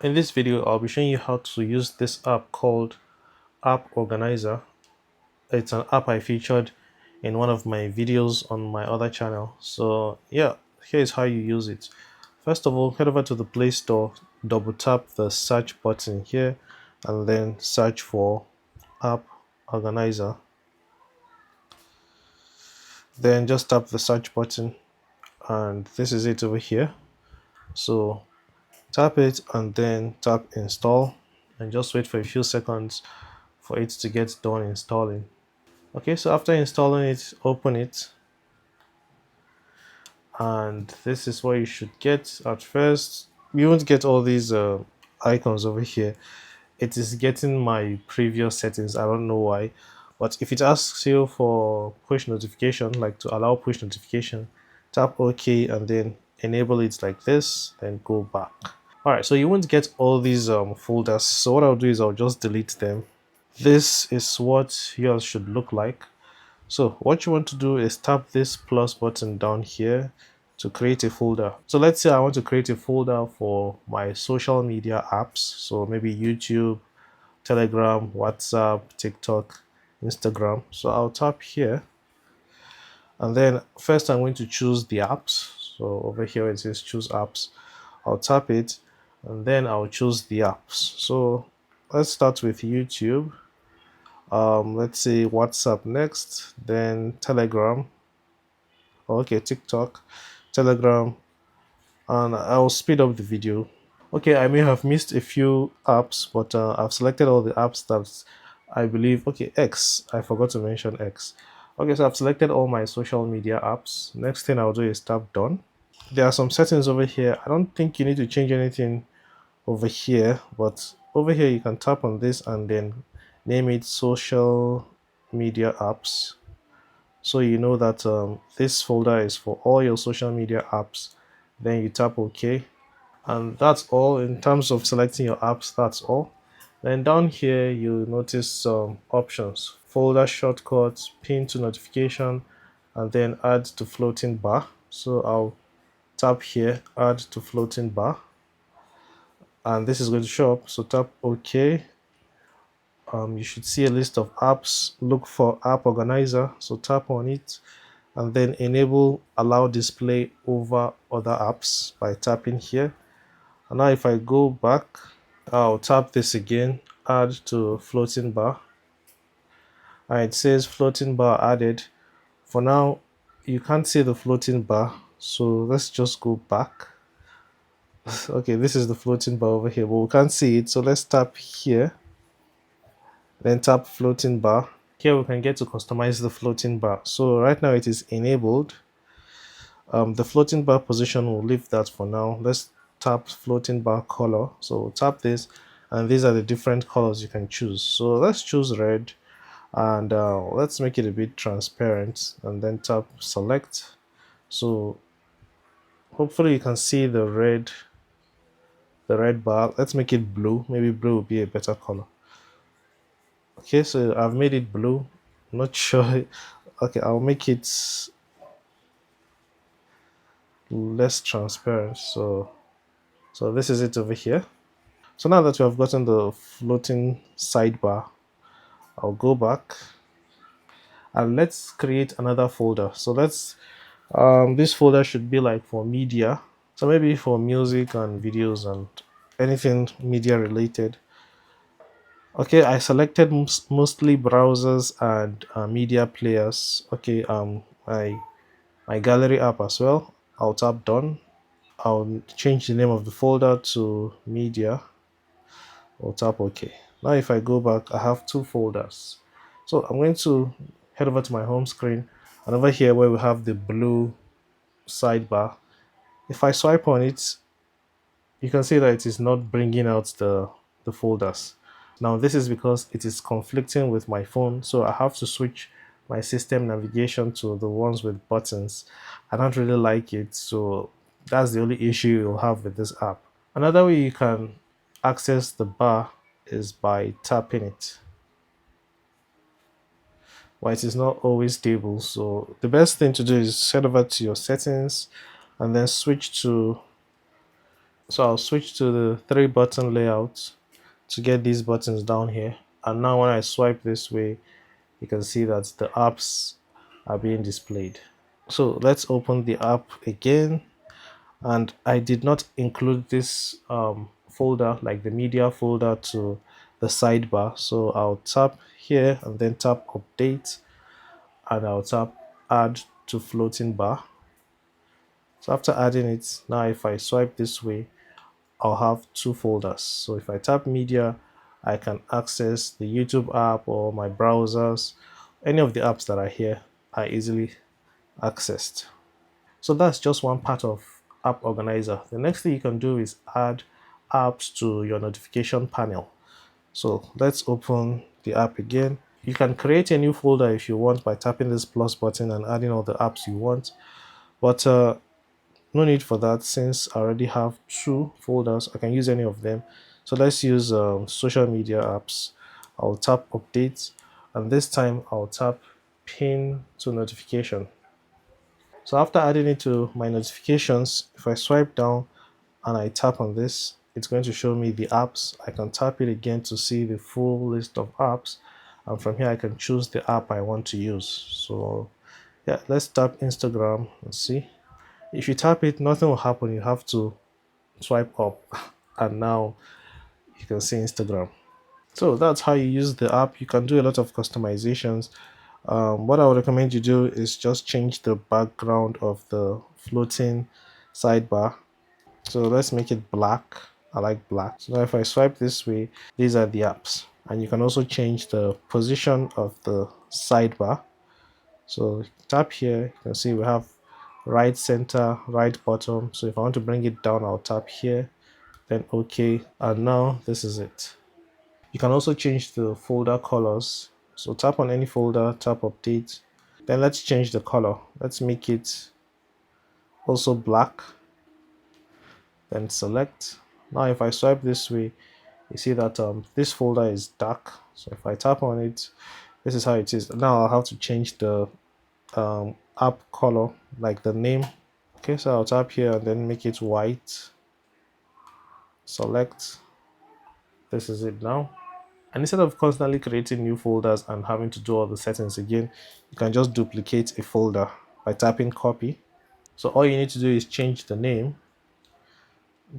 In this video, I'll be showing you how to use this app called App Organizer. It's an app I featured in one of my videos on my other channel. So yeah, here's how you use it. First of all, head over to the Play Store, double tap the search button here, and then search for App Organizer. Then just tap the search button, and this is it over here. So tap it and then tap install, and just wait for a few seconds for it to get done installing. Okay, so after installing it, open it, and this is what you should get at first. You won't get all these icons over here. It is getting my previous settings. I don't know why, but if it asks you for push notification, like to allow push notification, tap OK and then enable it like this, then go back. All right, so you won't get all these folders. So what I'll do is I'll just delete them. This is what yours should look like. So what you want to do is tap this plus button down here to create a folder. So let's say I want to create a folder for my social media apps. So maybe YouTube, Telegram, WhatsApp, TikTok, Instagram. So I'll tap here, and then first I'm going to choose the apps. So over here it says choose apps. I'll tap it and then I'll choose the apps. So let's start with YouTube. Let's say WhatsApp next, then Telegram. Okay, TikTok, Telegram, and I'll speed up the video. Okay, I may have missed a few apps, but I've selected all the apps that I believe. Okay, X, I forgot to mention X. Okay, so I've selected all my social media apps. Next thing I'll do is tap done. There are some settings over here. I don't think you need to change anything over here, but over here you can tap on this and then name it social media apps, so you know that this folder is for all your social media apps. Then you tap OK, and that's all. In terms of selecting your apps, that's all. Then down here you notice some options: folder shortcuts, pin to notification, and then add to floating bar. So I'll tap here, add to floating bar, and this is going to show up. So tap OK. You should see a list of apps. Look for App Organizer, so tap on it and then enable allow display over other apps by tapping here. And now if I go back, I'll tap this again, add to floating bar, and it says floating bar added. For now you can't see the floating bar, so let's just go back. Okay, this is the floating bar over here, but we can't see it, so let's tap here, then tap floating bar. Here we can get to customize the floating bar. So right now it is enabled. The floating bar position, will leave that for now. Let's tap floating bar color. So tap this, and these are the different colors you can choose. So let's choose red, and let's make it a bit transparent, and then tap select. So hopefully you can see the red bar. Let's make it blue. Maybe blue will be a better color. Okay, so I've made it blue. Not sure. Okay, I'll make it less transparent. So this is it over here. So now that we have gotten the floating sidebar, I'll go back and let's create another folder. So let's this folder should be like for media. So maybe for music and videos and anything media related. Okay, I selected mostly browsers and media players. Okay, my gallery app as well. I'll tap done. I'll change the name of the folder to media. I'll tap OK. Now if I go back, I have two folders. So I'm going to head over to my home screen, and over here where we have the blue sidebar, if I swipe on it, you can see that it is not bringing out the folders. Now this is because it is conflicting with my phone, so I have to switch my system navigation to the ones with buttons. I don't really like it, so that's the only issue you'll have with this app. Another way you can access the bar is by tapping it, but it is not always stable. So the best thing to do is head over to your settings and then switch to So I'll switch to the 3 button layout to get these buttons down here. And now when I swipe this way, you can see that the apps are being displayed. So let's open the app again. And I did not include this folder, like the media folder, to the sidebar. So I'll tap here and then tap update, and I'll tap add to floating bar. So after adding it, now if I swipe this way, I'll have 2 folders. So if I tap media, I can access the YouTube app or my browsers. Any of the apps that are here are easily accessed. So that's just one part of App Organizer. The next thing you can do is add apps to your notification panel. So let's open the app again. You can create a new folder if you want by tapping this plus button and adding all the apps you want. But no need for that since I already have 2 folders. I can use any of them. So let's use social media apps. I'll tap update, and this time I'll tap pin to notification. So after adding it to my notifications, if I swipe down and I tap on this, it's going to show me the apps. I can tap it again to see the full list of apps, and from here I can choose the app I want to use. So yeah, let's tap Instagram and see. If you tap it, nothing will happen. You have to swipe up and now you can see Instagram. So that's how you use the app. You can do a lot of customizations. What I would recommend you do is just change the background of the floating sidebar. So let's make it black. I like black. So now if I swipe this way, these are the apps. And you can also change the position of the sidebar. So tap here, you can see we have right center, right bottom. So if I want to bring it down, I'll tap here, then OK. And now this is it. You can also change the folder colors. So tap on any folder, tap update. Then let's change the color. Let's make it also black. Then select. Now if I swipe this way, you see that this folder is dark. So if I tap on it, this is how it is. Now I'll have to change the app color, like the name. Okay, so I'll tap here and then make it white. Select. This is it now. And instead of constantly creating new folders and having to do all the settings again, you can just duplicate a folder by tapping copy. So all you need to do is change the name,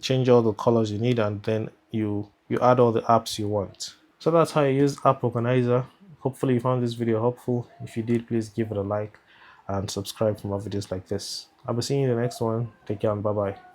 change all the colors you need, and then you add all the apps you want. So that's how you use App Organizer. Hopefully you found this video helpful. If you did, please give it a like and subscribe for more videos like this. I'll be seeing you in the next one. Take care and bye bye.